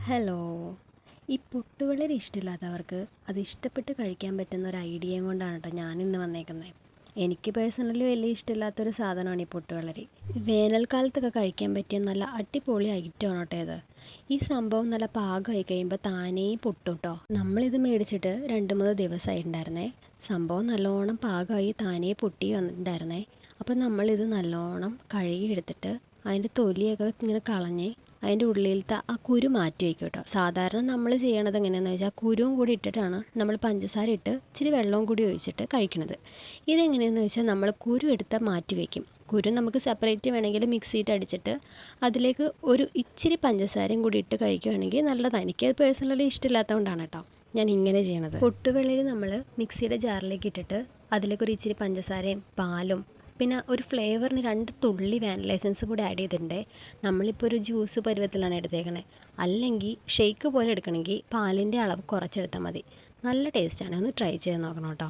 Hello. ഈ പൊട്ടുവെള്ളരി ഇഷ്ടമില്ലാത്തവർക്ക് അത് ഇഷ്ടപ്പെട്ട് കഴിക്കാൻ പറ്റുന്ന ഒരു ഐഡിയയും കൊണ്ടാണ് കേട്ടോ ഞാനിന്ന് വന്നേക്കുന്നത്. എനിക്ക് പേഴ്സണലി വലിയ ഇഷ്ടമില്ലാത്തൊരു സാധനമാണ് ഈ പൊട്ടുവെള്ളരി. വേനൽക്കാലത്തൊക്കെ കഴിക്കാൻ പറ്റിയ നല്ല അടിപൊളി ഐറ്റമാണ് കേട്ടോ ഇത്. ഈ സംഭവം നല്ല പാകമായി കഴിയുമ്പോൾ താനേ പൊട്ടും കേട്ടോ. നമ്മളിത് മേടിച്ചിട്ട് 2-3 ദിവസമായിട്ടുണ്ടായിരുന്നേ. സംഭവം നല്ലോണം പാകമായി താനേ പൊട്ടി വന്നിട്ടുണ്ടായിരുന്നേ. അപ്പം നമ്മളിത് നല്ലോണം കഴുകി എടുത്തിട്ട് അതിൻ്റെ തൊലിയൊക്കെ ഇങ്ങനെ കളഞ്ഞ് അതിൻ്റെ ഉള്ളിലത്തെ ആ കുരു മാറ്റി വയ്ക്കും കേട്ടോ. സാധാരണ നമ്മൾ ചെയ്യണത് എങ്ങനെയാണെന്ന് വെച്ചാൽ കുരുവും കൂടി ഇട്ടിട്ടാണ് നമ്മൾ പഞ്ചസാര ഇട്ട് ഇച്ചിരി വെള്ളവും കൂടി ഒഴിച്ചിട്ട് കഴിക്കുന്നത്. ഇതെങ്ങനെയാണെന്ന് വെച്ചാൽ നമ്മൾ കുരു എടുത്ത് മാറ്റി വയ്ക്കും. കുരു നമുക്ക് സെപ്പറേറ്റ് വേണമെങ്കിൽ മിക്സിയിട്ട് അടിച്ചിട്ട് അതിലേക്ക് ഒരു ഇച്ചിരി പഞ്ചസാരയും കൂടി ഇട്ട് കഴിക്കുകയാണെങ്കിൽ നല്ലതാണ്. എനിക്കത് പേഴ്സണലി ഇഷ്ടമില്ലാത്തതുകൊണ്ടാണ് കേട്ടോ ഞാൻ ഇങ്ങനെ ചെയ്യണത്. പൊട്ടുവെള്ളരി നമ്മൾ മിക്സിയുടെ ജാറിലേക്ക് ഇട്ടിട്ട് അതിലേക്ക് ഒരു ഇച്ചിരി പഞ്ചസാരയും പാലും പിന്നെ ഒരു ഫ്ലേവറിന് 2 തുള്ളി വാനില എസൻസ് കൂടി ആഡ് ചെയ്തിട്ടുണ്ട്. നമ്മളിപ്പോൾ ഒരു ജ്യൂസ് പരുവത്തിലാണ് എടുത്തേക്കണേ. അല്ലെങ്കിൽ ഷേക്ക് പോലെ എടുക്കണമെങ്കിൽ പാലിൻ്റെ അളവ് കുറച്ചെടുത്താൽ മതി. നല്ല ടേസ്റ്റാണ്. ഒന്ന് ട്രൈ ചെയ്ത് നോക്കണം കേട്ടോ.